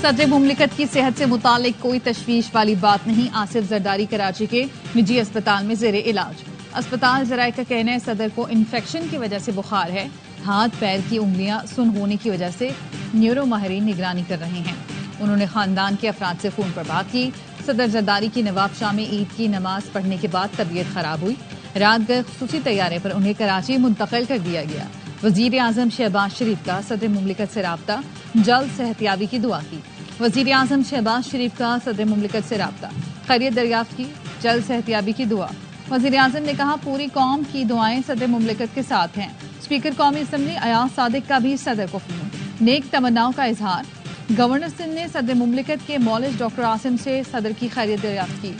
सदर मुमलिकत की सेहत से मुतालिक कोई तशवीश वाली बात नहीं। आसिफ जरदारी कराची के निजी अस्पताल में जेर इलाज। अस्पताल जराये का कहना है सदर को इन्फेक्शन की वजह से बुखार है। हाथ पैर की उंगलियां सुन होने की वजह से न्यूरो माहिरीन निगरानी कर रहे हैं। उन्होंने खानदान के अफराद से फोन पर बात की। सदर जरदारी की नवाब शाह में ईद की नमाज पढ़ने के बाद तबीयत खराब हुई। रात गए खुसूसी तैयारे पर उन्हें कराची मुंतकिल कर दिया गया। वजीर आजम शहबाज शरीफ का सदर मुमलिकत से राब्ता, जल्द सेहतियाबी की दुआ की। वजीर आजम शहबाज शरीफ का सदर मुमलिकत से राब्ता, खैरियत दरियाफ्त की, जल्द सेहतियाबी की दुआ। वजीर आजम ने कहा पूरी कौम की दुआएं सदर मुमलिकत के साथ हैं। स्पीकर कौमी असम्बली अयाज सादिक का भी सदर को फोन, नेक तमन्नाओं का इजहार। गवर्नर सिंध ने सदर मुमलिकत के मौलिज डॉक्टर आसिम से सदर की खैरियत दरियाफ्त की।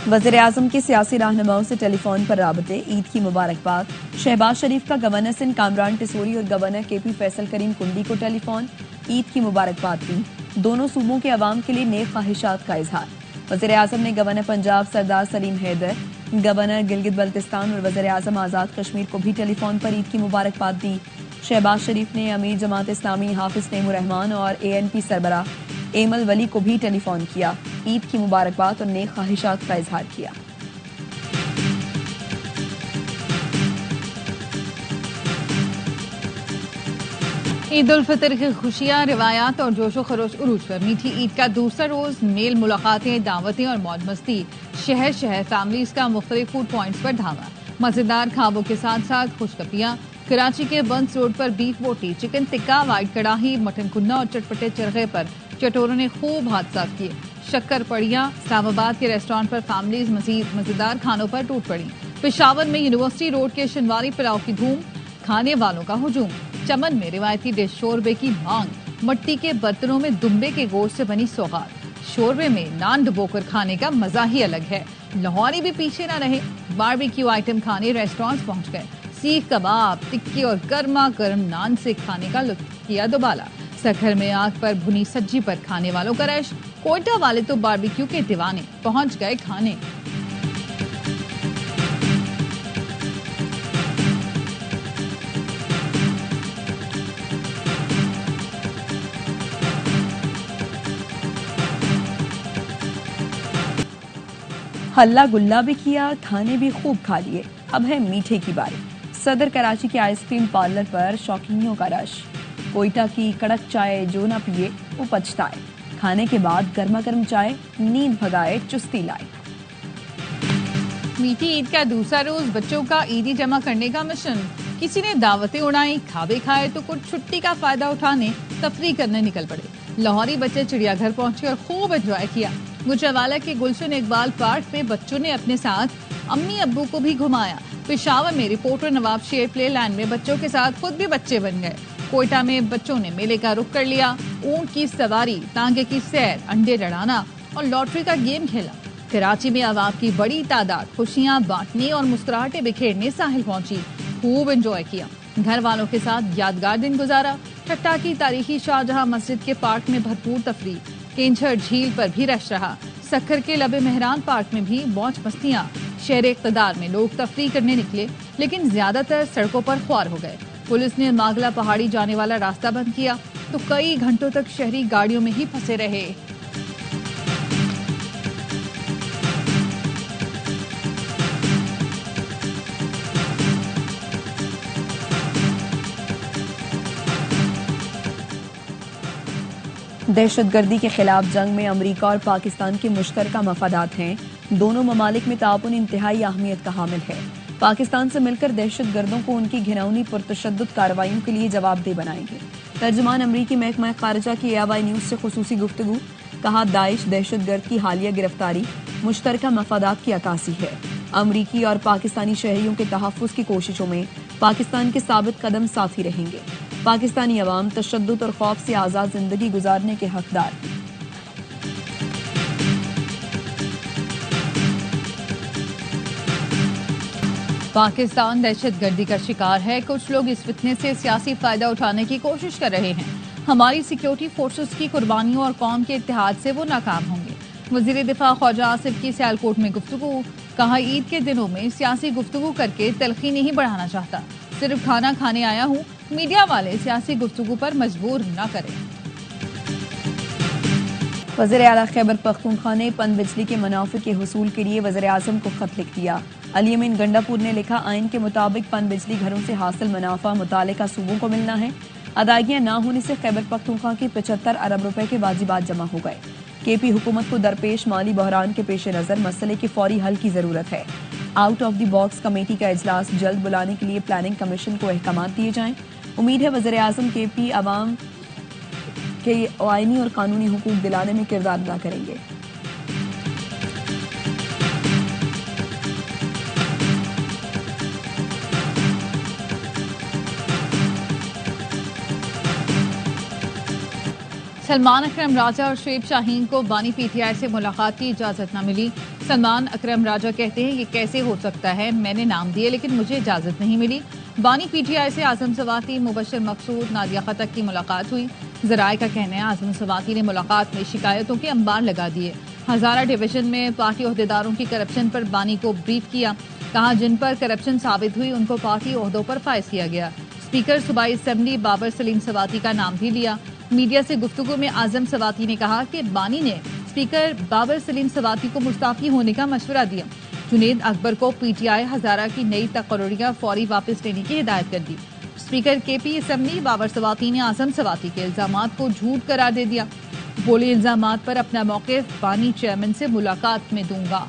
वज़ीर आज़म के सियासी रहनुमाओं से टेलीफोन पर राबते, ईद की मुबारकबाद। शहबाज शरीफ का गवर्नर सिंध कामरान टिसोरी और गवर्नर केपी फैसल करीम कुंडी को टेलीफोन, ईद की मुबारकबाद दी। दोनों सूबों के अवाम के लिए नेक ख्वाहिशात का इजहार। वज़ीर आज़म ने गवर्नर पंजाब सरदार सलीम हैदर, गवर्नर गिलगित बल्तिस्तान और वज़ीर आज़म आज़ाद कश्मीर को भी टेलीफोन पर ईद की मुबारकबाद दी। शहबाज शरीफ ने अमीर जमात इस्लामी हाफिज नईमुर रहमान और ANP सरबराह एमल वली को भी टेलीफोन किया, ईद की मुबारकबाद और नेक ख्वाहिशात का इजहार किया। ईद उल फितर की खुशियां, रिवायात और जोशो खरोश उरूज पर। मीठी ईद का दूसरा रोज मेल मुलाकातें, दावतें और मौज मस्ती। शहर शहर फैमिलीज का मुख्तलिफ फूड पॉइंट्स पर धावा। मजेदार खाबों के साथ साथ खुशकपियां। कराची के बंस रोड पर बीफ बोटी, चिकन टिक्का, वाइट कड़ाही, मटन कुन्ना और चटपटे चरखे पर चटोरों ने खूब हाथ साफ किए। शक्कर पड़ियां। इस्लामाबाद के रेस्टोरेंट पर फैमिलीज मजेदार खानों पर टूट पड़ी। पेशावर में यूनिवर्सिटी रोड के शनवारी पुलाव की धूम, खाने वालों का हुजूम। चमन में रिवायती डिश शोरबे की मांग, मट्टी के बर्तनों में दुम्बे के गोश्त से बनी सौगात। शोरबे में नान डुबोकर खाने का मजा ही अलग है। लाहौरी भी पीछे न रहे, बारबेक्यू आइटम खाने रेस्टोरेंट्स पहुंच गए। सीख कबाब, टिक्की और गर्मा गर्म नान से खाने का लुत्फ किया दुबाला। सखर में आग पर भुनी सब्जी पर खाने वालों का रश। कोयटा वाले तो बारबेक्यू के दीवाने, पहुंच गए खाने। हल्ला गुल्ला भी किया, खाने भी खूब खा लिए। अब है मीठे की बारी। सदर कराची के आइसक्रीम पार्लर पर शौकीनियों का रश। कोयटा की कड़क चाय जो न पिए वो पछताए। खाने के बाद गर्मा गर्म चाय नींद भगाए, चुस्ती लाए। मीठी ईद का दूसरा रोज बच्चों का ईदी जमा करने का मिशन। किसी ने दावतें उड़ाई, खाबे खाए तो कुछ छुट्टी का फायदा उठाने तफरी करने निकल पड़े। लाहौरी बच्चे चिड़ियाघर पहुंचे और खूब एंजॉय किया। गुजरावाला के गुलशन इकबाल पार्क में बच्चों ने अपने साथ अम्मी अब्बू को भी घुमाया। पेशावर में रिपोर्टर नवाब शेर प्ले लैंड में बच्चों के साथ खुद भी बच्चे बन गए। कोयटा में बच्चों ने मेले का रुख कर लिया। ऊंट की सवारी, तांगे की सैर, अंडे लड़ाना और लॉटरी का गेम खेला। कराची में आवाम की बड़ी तादाद खुशियां बांटने और मुस्कुराहटें बिखेरने साहिल पहुंची, खूब एंजॉय किया। घर वालों के साथ यादगार दिन गुजारा। ठट्टा की तारीखी शाहजहां मस्जिद के पार्क में भरपूर तफरी। केंझर झील पर भी रश रहा। सखर के लबे मेहरान पार्क में भी मौज मस्तियां। शहर इक़्तिदार में लोग तफरी करने निकले, लेकिन ज्यादातर सड़कों पर ख्वार हो गए। पुलिस ने मागला पहाड़ी जाने वाला रास्ता बंद किया तो कई घंटों तक शहरी गाड़ियों में ही फंसे रहे। दहशतगर्दी के खिलाफ जंग में अमरीका और पाकिस्तान के मुश्तरका मफादात हैं। दोनों ममालिक में ताउन इंतहाई अहमियत का हामिल है। पाकिस्तान से मिलकर दहशतगर्दों को उनकी घिनौनी पुरतशद्दुद कार्रवाइयों के लिए जवाबदेह बनाएंगे। तर्जुमान अमरीकी महकमा खारजा की AIY न्यूज से खुसूसी गुफ्तगू। कहा दाइश दहशतगर्द की हालिया गिरफ्तारी मुश्तरका मफादात की अक्कासी है। अमरीकी और पाकिस्तानी शहरियों के तहफ़्फ़ुज़ की कोशिशों में पाकिस्तान के साबित कदम साथी रहेंगे। पाकिस्तानी अवाम तशद्दुद और खौफ से आज़ाद जिंदगी गुजारने के हकदार। पाकिस्तान दहशतगर्दी का शिकार है। कुछ लोग इस फितने से सियासी फायदा उठाने की कोशिश कर रहे हैं। ہماری سیکیورٹی فورسز کی قربانیوں اور قوم کے اتحاد سے وہ ناکام ہوں گے۔ وزیر دفاع خواجہ آصف کی سیالکوٹ میں گفتگو، کہا عید کے دنوں میں سیاسی گفتگو کر کے تلخی نہیں بڑھانا چاہتا، صرف کھانا کھانے آیا ہوں، میڈیا والے سیاسی گفتگو پر مجبور نہ کریں۔ وزیر اعلیٰ خیبر پختونخوا نے پن بجلی کے منافع کے حصول کے لیے وزیر اعظم کو خط لکھ دیا۔ علی امین گنڈا پور نے لکھا، آئین کے مطابق پن بجلی گھروں سے حاصل منافع متعلقہ صوبوں کو ملنا ہے۔ ادائیگیاں نہ ہونے سے خیبر پختونخوا کے 75 ارب روپے کے واجبات جمع ہو گئے۔ کے پی حکومت کو درپیش مالی بحران کے پیش نظر مسئلے کے فوری حل کی ضرورت ہے۔ Out of the box committee کا اجلاس جلد بلانے کے لیے پلاننگ کمیشن کو احکامات دیے جائیں۔ امید ہے وزیر اعظم کے پی عوام کے آئینی اور قانونی حقوق دلانے میں کردار ادا کریں گے۔ سلمان اکرم راجہ اور شعیب شاہین کو بانی پی ٹی آئی سے ملاقات کی اجازت نہ ملی۔ سلمان اکرم راجہ کہتے ہیں یہ کیسے ہو سکتا ہے، میں نے نام دیے لیکن مجھے اجازت نہیں ملی۔ بانی پی ٹی آئی سے اعظم سواتی، مبشر مقصود، نادیہ خٹک کی ملاقات ہوئی۔ ذرائع کا کہنا ہے اعظم سواتی نے ملاقات میں شکایتوں کے انبار لگا دیے۔ ہزارہ ڈویژن میں پارٹی عہدیداروں کی کرپشن پر بانی کو بریف کیا، کہا جن پر کرپشن ثابت ہوئی ان کو پارٹی عہدوں پر فائز کیا گیا۔ اسپیکر صوبائی اسمبلی بابر سلیم سواتی کا نام بھی لیا۔ میڈیا سے گفتگو میں اعظم سواتی نے کہا کہ بانی نے اسپیکر بابر سلیم سواتی کو مستعفی ہونے کا مشورہ دیا۔ جنید اکبر کو پی ٹی آئی ہزارہ کی نئی تقرریاں فوری واپس لینے کی ہدایت کر دی۔ اسپیکر کے پی اسمبلی بابر سواتی نے اعظم سواتی کے الزامات کو جھوٹ قرار دے دیا۔ بولے الزامات پر اپنا موقف بانی چیئرمین سے ملاقات میں دوں گا۔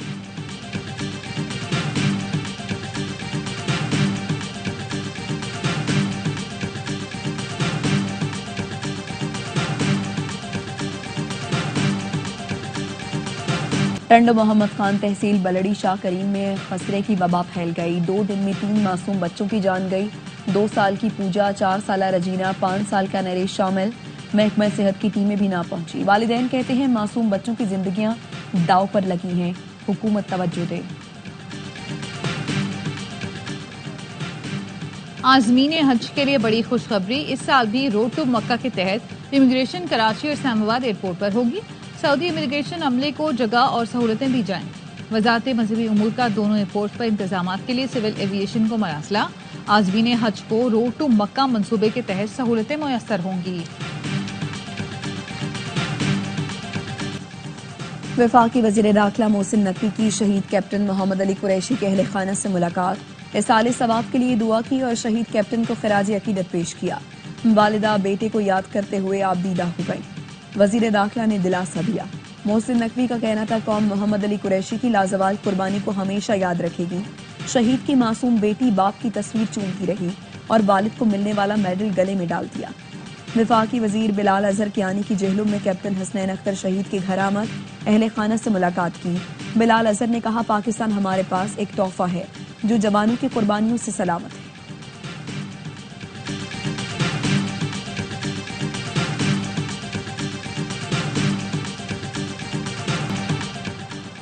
ٹنڈو محمد خان تحصیل بلڑی شاہ کریم میں خسرے کی وبا پھیل گئی۔ 2 دن میں 3 معصوم بچوں کی جان گئی۔ 2 سال کی پوجا، 4 سالہ رجینہ، 5 سال کا نریش شامل۔ محکمہ صحت کی ٹیمیں بھی نہ پہنچی۔ والدین کہتے ہیں معصوم بچوں کی زندگیاں داؤ پر لگی ہیں، حکومت توجہ دے۔ عازمین حج کے لیے بڑی خوشخبری، اس سال بھی روڈ ٹو مکہ کے تحت امیگریشن کراچی اور اسلام آباد ایئرپورٹ پر ہوگی۔ سعودی امیگریشن عملے کو جگہ اور سہولتیں دی جائیں۔ وزارت مذہبی امور کا دونوں ایئرپورٹ پر انتظامات کے لیے سول ایویشن کو مراسلہ، عازمین حج کو روڈ ٹو مکہ منصوبے کے تحت سہولتیں میسر ہوں گی۔ وفاقی وزیر داخلہ محسن نقوی کی شہید کیپٹن محمد علی قریشی کے اہل خانہ سے ملاقات، اصالِ ثواب کے لیے دعا کی اور شہید کیپٹن کو خراج عقیدت پیش کیا۔ والدہ بیٹے کو یاد کرتے ہوئے آبدیدہ ہو گئی۔ وزیر داخلہ نے دلاسا دیا۔ محسن نقوی کا کہنا تھا قوم محمد علی قریشی کی لازوال قربانی کو ہمیشہ یاد رکھے گی۔ شہید کی معصوم بیٹی باپ کی تصویر چومتی رہی اور والد کو ملنے والا میڈل گلے میں ڈال دیا۔ وفاقی وزیر بلال اظہر کیانی کی جہلم میں کیپٹن حسنین اختر شہید کے گھر آمد، اہل خانہ سے ملاقات کی۔ بلال اظہر نے کہا پاکستان ہمارے پاس ایک تحفہ ہے جو جوانوں کی قربانیوں سے سلامت ہے۔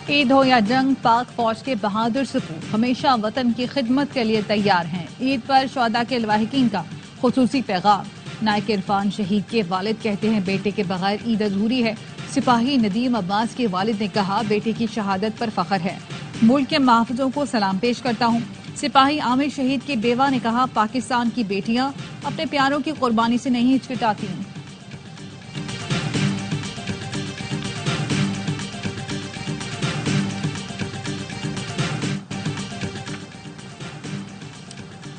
عید ہو یا جنگ، پاک فوج کے بہادر سپوت ہمیشہ وطن کی خدمت کے لیے تیار ہیں۔ عید پر شہداء کے لواحقین کا خصوصی پیغام۔ نائک عرفان شہید کے والد کہتے ہیں بیٹے کے بغیر عید ادھوری ہے۔ سپاہی ندیم عباس کے والد نے کہا بیٹے کی شہادت پر فخر ہے، ملک کے محافظوں کو سلام پیش کرتا ہوں۔ سپاہی عامر شہید کی بیوہ نے کہا پاکستان کی بیٹیاں اپنے پیاروں کی قربانی سے نہیں ہچکچاتی۔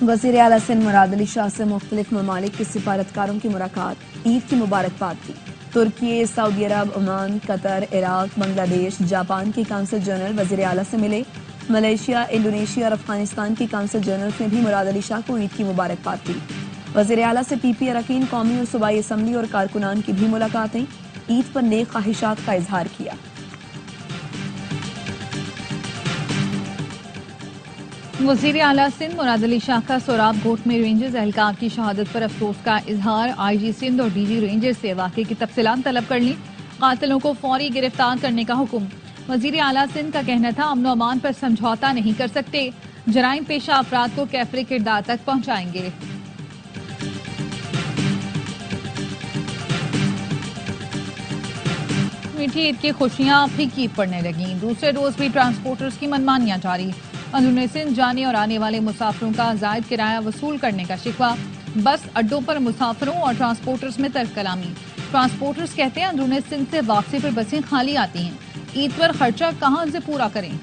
وزیر اعلیٰ سندھ مراد علی شاہ سے مختلف ممالک کے سفارتکاروں کی ملاقات، عید کی مبارکباد دی۔ ترکی، سعودی عرب، عمان، قطر، عراق، بنگلہ دیش، جاپان کے کونسل جنرل وزیر اعلیٰ سے ملے۔ ملیشیا، انڈونیشیا اور افغانستان کے کونسل جنرلز نے بھی مراد علی شاہ کو عید کی مبارکباد دی۔ وزیر اعلیٰ سے پی پی اراکین، قومی اور صوبائی اسمبلی اور کارکنان کی بھی ملاقاتیں، عید پر نیک خواہشات کا اظہار کیا۔ وزیر اعلیٰ سندھ مراد علی شاہ کا سوراب گوٹ میں رینجرز اہلکار کی شہادت پر افسوس کا اظہار، آئی جی سندھ اور ڈی جی رینجرز سے واقعے کی تفصیلات طلب کر لی، قاتلوں کو فوری گرفتار کرنے کا حکم۔ وزیر اعلیٰ سندھ کا کہنا تھا امن و امان پر سمجھوتا نہیں کر سکتے، جرائم پیشہ افراد کو کیفر کردار تک پہنچائیں گے۔ मीठी ईद की खुशियां फीकी पड़ने लगी। दूसरे रोज भी ट्रांसपोर्टर्स की मनमानियां जारी। अंदरूनी सिंध जाने और आने वाले मुसाफिरों का जायद किराया वसूल करने का शिकवा। बस अड्डों पर मुसाफिरों और ट्रांसपोर्टर्स में तर्क कलामी। ट्रांसपोर्टर्स कहते हैं अंदरूनी सिंध से वापसी पर बसें खाली आती हैं। ईद पर खर्चा कहां से पूरा करें।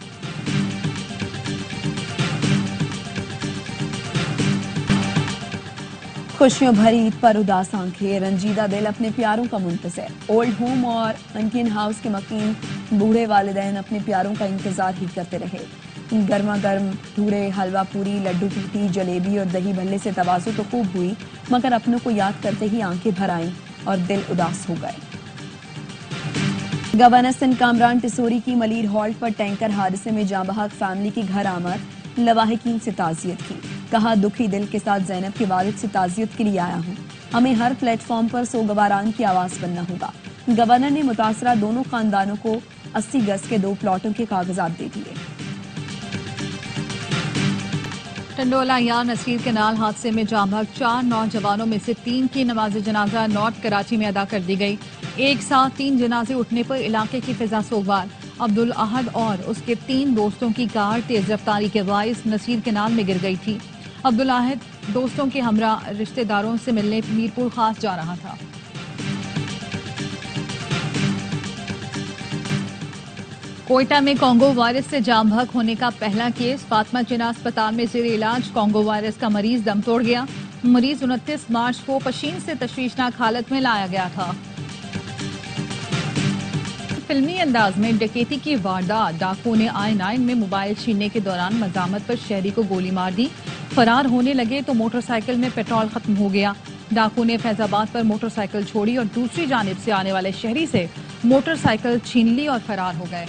खुशियों भरी ईद पर उदास आंखें, रंजीदा दिल अपने प्यारों का मुंतज़िर। ओल्ड होम और अंकिन हाउस के मकीन बूढ़े वालिदैन अपने प्यारों का इंतजार ही करते रहे। गर्मा गर्म भटूरे, हलवा पूरी, लड्डू पीठी, जलेबी और दही भल्ले से तवाज़ु तो खूब हुई, मगर अपनों को याद करते ही आंखें भर आईं और दिल उदास हो गए। गवर्नर सिंध कामरान टिसोरी की मलीर हॉल्ट पर टैंकर हादसे में जाँ बहक फैमिली की घर आमद। लवाहिकीन से ताज़ियत की, कहा दुखी दिल के साथ ज़ैनब के वालिद से ताज़ियत के लिए आया हूँ। हमें हर प्लेटफॉर्म पर सोगवारान की आवाज़ बनना होगा। गवर्नर ने मुतासरा दोनों खानदानों को 80 गज के 2 प्लॉटों के कागजात दे दिए। टंडोला यार नसीर केनाल हादसे में जाँ बहक 4 नौजवानों में से 3 की नमाज जनाजा नॉर्थ कराची में अदा कर दी गई। एक साथ 3 जनाजे उठने पर इलाके की फिजा सोगवार। अब्दुल अहद और उसके 3 दोस्तों की कार तेज रफ्तारी के बाइस नसीर केनाल में गिर गई थी। अब्दुल अहद दोस्तों के हमरा रिश्तेदारों से मिलने मीरपुर खास जा रहा था। कोयटा में कोंगो वायरस से जाँ बहक होने का पहला केस। फातिमा जिन्ना अस्पताल में जेर इलाज कोंगो वायरस का मरीज दम तोड़ गया। मरीज 29 मार्च को पशीन से तशवीशनाक हालत में लाया गया था। फिल्मी अंदाज में डकैती की वारदात। डाकुओं ने I-9 में मोबाइल छीनने के दौरान मजामत पर शहरी को गोली मार दी। फरार होने लगे तो मोटरसाइकिल में पेट्रोल खत्म हो गया। डाकुओं ने फैजाबाद पर मोटरसाइकिल छोड़ी और दूसरी जानिब से आने वाले शहरी से मोटरसाइकिल छीन ली और फरार हो गए।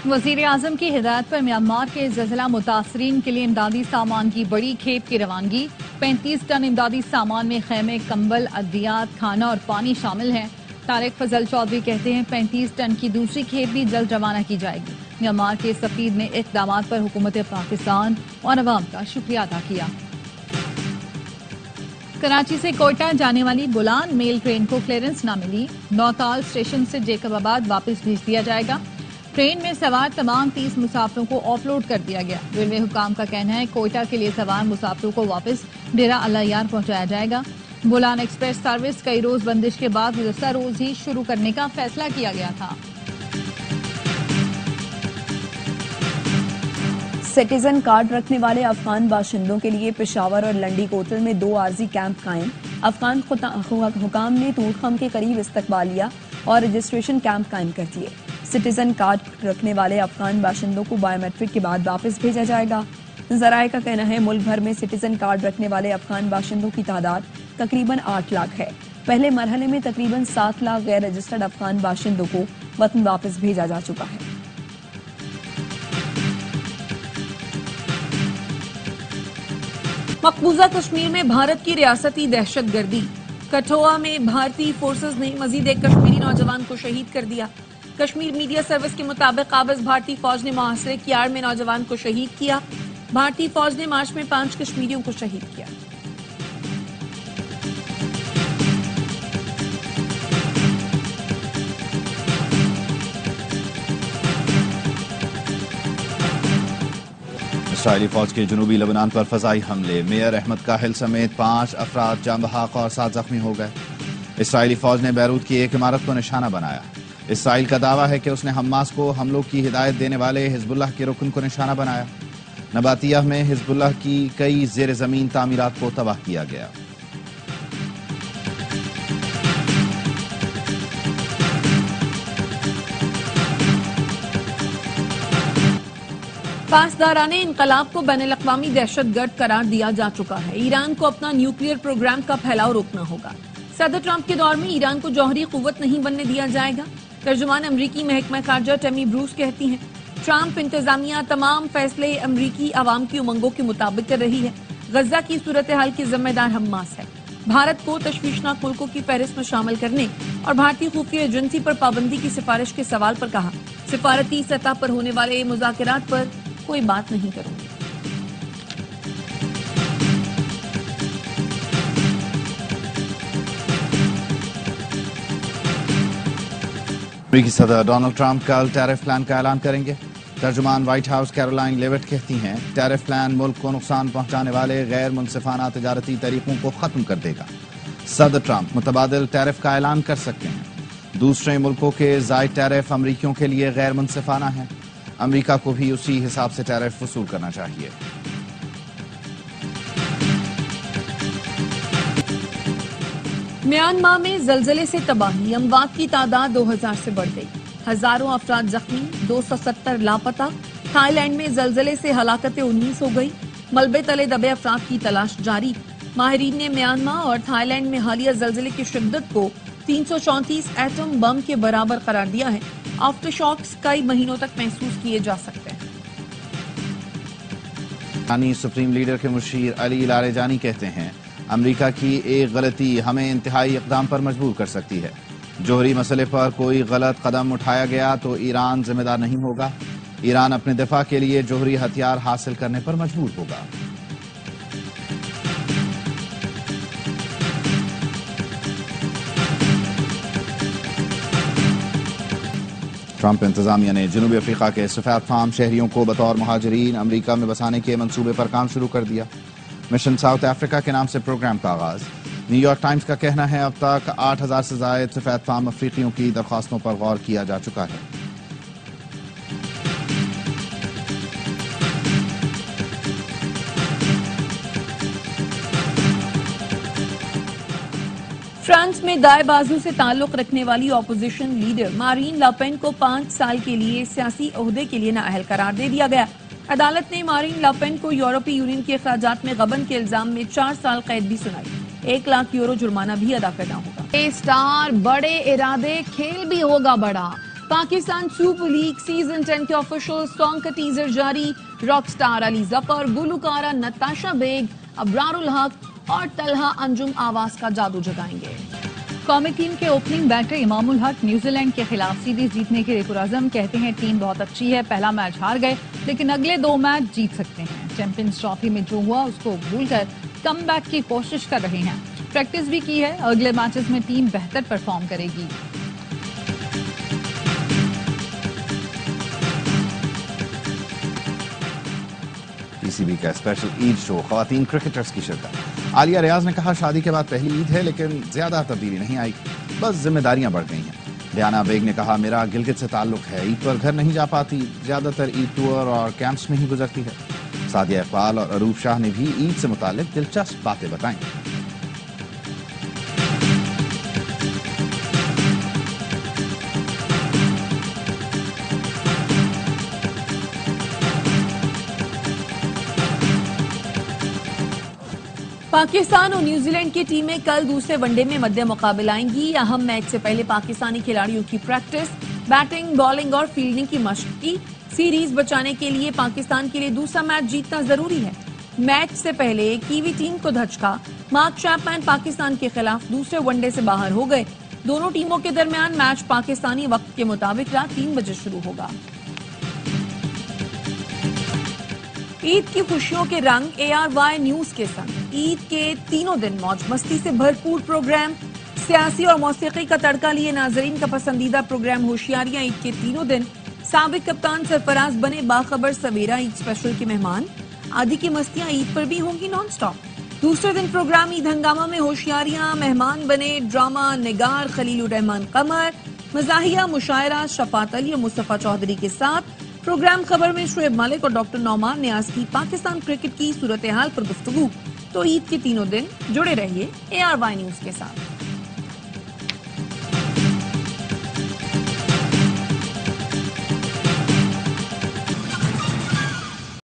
वजीर आजम की हिदायत पर म्यांमार के ज़लज़ला मुतासरीन के लिए इमदादी सामान की बड़ी खेप की रवानगी। 35 टन इमदादी सामान में खैमे, कंबल, अद्वियात, खाना और पानी शामिल हैं। तारिक फजल चौधरी कहते हैं 35 टन की दूसरी खेप भी जल्द रवाना की जाएगी। म्यांमार के सफीर ने इक़दाम पर हुकूमत पाकिस्तान और अवाम का शुक्रिया अदा किया। कराची से कोयटा जाने वाली बुलान मेल ट्रेन को क्लियरेंस न मिली। नौताल स्टेशन से जेकबाबाद वापस भेज दिया जाएगा। ट्रेन में सवार तमाम 30 मुसाफिरों को ऑफलोड कर दिया गया। रेलवे हुकाम का कहना है कोयटा के लिए सवार मुसाफिरों को वापस डेरा अल्लाह यार पहुंचाया जाएगा। बुलान एक्सप्रेस सर्विस कई रोज बंदिश के बाद गुज़श्ता रोज ही शुरू करने का फैसला किया गया था। सिटीजन कार्ड रखने वाले अफगान बाशिंदों के लिए पेशावर और लंडी कोतल में 2 आर्जी कैंप कायम। अफगान हुकाम ने तूरखम के करीब इस्तकबालिया और रजिस्ट्रेशन कैंप कायम कर दिए। सिटीजन कार्ड रखने वाले अफगान बाशिंदों को बायोमेट्रिक के बाद वापस भेजा जाएगा। ज़राए का कहना है मुल्क भर में सिटीजन कार्ड रखने वाले अफगान बाशिंदों की तादाद तकरीबन 8 लाख है। पहले मरहले में तकरीबन 7 लाख गैर रजिस्टर्ड अफगान बाशिंदों को वतन वापस भेजा जा चुका है। मकबूजा कश्मीर में भारत की रियासती दहशतगर्दी। कठुआ में भारतीय फोर्सेस ने मजीद एक कश्मीरी नौजवान को शहीद कर दिया। कश्मीर मीडिया सर्विस के मुताबिक काबिज भारतीय फौज ने मुहासरे की आड़ में नौजवान को शहीद किया। भारतीय फौज ने मार्च में 5 कश्मीरियों को शहीद किया। इसराइली फौज के जनूबी लेबनान पर फजाई हमले। मेयर अहमद काहिल समेत 5 अफराद जाँ बहक और 7 जख्मी हो गए। इसराइली फौज ने बैरूत की एक इमारत को निशाना बनाया। इसराइल का दावा है कि उसने हमास को हमलों की हिदायत देने वाले हिजबुल्लाह के रुकन को निशाना बनाया। नबातिया में हिजबुल्लाह की कई ज़ेर ज़मीन तामीरात को तबाह किया गया। पासदाराने इनकलाब को बैनुल-अक़वामी दहशतगर्द करार दिया जा चुका है। ईरान को अपना न्यूक्लियर प्रोग्राम का फैलाव रोकना होगा। सदर ट्रंप के दौर में ईरान को जौहरी कुव्वत नहीं बनने दिया जाएगा। तर्जुमान अमरीकी महकमा खारजा टेमी ब्रूस कहती हैं ट्रंप इंतजामिया तमाम फैसले अमरीकी आवाम की उमंगों के मुताबिक कर रही है। गजा की सूरत हाल की जिम्मेदार हमास है। भारत को तशवीशनाक मुल्कों की फहरिस्त में शामिल करने और भारतीय खुफिया एजेंसी पर पाबंदी की सिफारिश के सवाल पर कहा सिफारती सतह पर होने वाले मुज़ाकरात पर कोई बात नहीं करूंगी। امریکی صدر ڈونلڈ ٹرمپ کل ٹیرف پلان کا اعلان کریں گے. ترجمان وائٹ ہاؤس کیرولائن لیوٹ کہتی ہیں ٹیرف پلان ملک کو نقصان پہنچانے والے غیر منصفانہ تجارتی طریقوں کو ختم کر دے گا. صدر ٹرمپ متبادل ٹیرف کا اعلان کر سکتے ہیں. دوسرے ملکوں کے زائد ٹیرف امریکیوں کے لیے غیر منصفانہ ہیں. امریکہ کو بھی اسی حساب سے ٹیرف وصول کرنا چاہیے. میانمار میں زلزلے سے تباہی، اموات کی تعداد 2000 سے بڑھ گئی، ہزاروں افراد زخمی، 270 لاپتہ. تھائی لینڈ میں زلزلے سے ہلاکتیں 19 ہو گئی، ملبے تلے دبے افراد کی تلاش جاری. ماہرین نے میانمار اور تھائی لینڈ میں حالیہ زلزلے کی شدت کو 334 ایٹم بم کے برابر قرار دیا ہے. آفٹر شاکس کئی مہینوں تک محسوس کیے جا سکتے ہیں. سپریم لیڈر کے مشیر علی لاریجانی کہتے ہیں امریکہ کی ایک غلطی ہمیں انتہائی اقدام پر مجبور کر سکتی ہے. جوہری مسئلے پر کوئی غلط قدم اٹھایا گیا تو ایران ذمہ دار نہیں ہوگا. ایران اپنے دفاع کے لیے جوہری ہتھیار حاصل کرنے پر مجبور ہوگا. ٹرمپ انتظامیہ نے جنوبی افریقہ کے سفید فام شہریوں کو بطور مہاجرین امریکہ میں بسانے کے منصوبے پر کام شروع کر دیا. مشن ساؤتھ افریقہ کے نام سے پروگرام کا آغاز. نیو یارک ٹائمز کا کہنا ہے اب تک 8000 سے زائد سفید فام افریقیوں کی درخواستوں پر غور کیا جا چکا ہے. فرانس میں دائیں بازو سے تعلق رکھنے والی اپوزیشن لیڈر مارین لاپین کو 5 سال کے لیے سیاسی عہدے کے لیے نااہل قرار دے دیا گیا. عدالت نے مارین لاپین کو یورپی یونین کے اخراجات میں غبن کے الزام میں 4 سال قید بھی سنائی. 1 لاکھ یورو جرمانہ بھی ادا کرنا ہوگا. اسٹار بڑے ارادے، کھیل بھی ہوگا بڑا. پاکستان سپر لیگ سیزن 10 کے آفیشل سانگ کا ٹیزر جاری. راک سٹار علی ظفر، گلوکارہ نتاشا بیگ، ابرار الحق اور طلحہ انجم آواز کا جادو جگائیں گے. قومی ٹیم کے اوپننگ بیٹر امام الحق نیوزی لینڈ کے خلاف سیریز جیتنے کے لیے پرعزم. کہتے ہیں ٹیم بہت اچھی ہے، پہلا میچ ہار گئے لیکن اگلے 2 میچ جیت سکتے ہیں. چیمپئنز ٹرافی میں جو ہوا اس کو بھول کر کم بیک کی کوشش کر رہے ہیں. پریکٹس بھی کی ہے، اگلے میچز میں ٹیم بہتر پرفارم کرے گی. پی سی بی کا اسپیشل عید شو، خواتین کرکٹرز کی شرکت. عالیہ ریاض نے کہا شادی کے بعد پہلی عید ہے لیکن زیادہ تبدیلی نہیں آئی، بس ذمہ داریاں بڑھ گئی ہیں. ڈیانا بیگ نے کہا میرا گلگت سے تعلق ہے، عید پر گھر نہیں جا پاتی، زیادہ تر عید ٹور اور کیمپس میں ہی گزرتی ہے. سعدیہ اقبال اور عروف شاہ نے بھی عید سے متعلق دلچسپ باتیں بتائیں. پاکستان اور نیوزی لینڈ کی ٹیمیں کل دوسرے ون ڈے میں مد مقابل آئیں گی. اہم میچ سے پہلے پاکستانی کھلاڑیوں کی پریکٹس، بیٹنگ، بالنگ اور فیلڈنگ کی مشق کی. سیریز بچانے کے لیے پاکستان کے لیے دوسرا میچ جیتنا ضروری ہے. میچ سے پہلے کیوی ٹیم کو دھچکا، مارک چیپمین پاکستان کے خلاف دوسرے ون ڈے سے باہر ہو گئے. دونوں ٹیموں کے درمیان میچ پاکستانی وقت کے مطابق رات 3 بجے شروع ہوگا. عید کی خوشیوں کے رنگ ARY نیوز کے سنگ. عید کے تینوں دن موج مستی سے بھرپور پروگرام، سیاسی اور موسیقی کا تڑکا لیے ناظرین کا پسندیدہ پروگرام ہوشیاریاں. عید کے تینوں دن سابق کپتان سرفراز بنے باخبر سویرا عید اسپیشل کے مہمان. آدھی کی مستیاں عید پر بھی ہوں گی نان سٹاپ. دوسرے دن پروگرام عید ہنگامہ میں ہوشیاریاں، مہمان بنے ڈرامہ نگار خلیل الرحمان قمر، مزاحیہ مشاعرہ شفاعت علی اور مصطفیٰ چودھری کے ساتھ. پروگرام خبر میں شعیب ملک اور ڈاکٹر نعمان نیاز کی پاکستان کرکٹ کی صورتحال پر گفتگو. تو عید کے تینوں دن جڑے رہیے ARY نیوز کے ساتھ.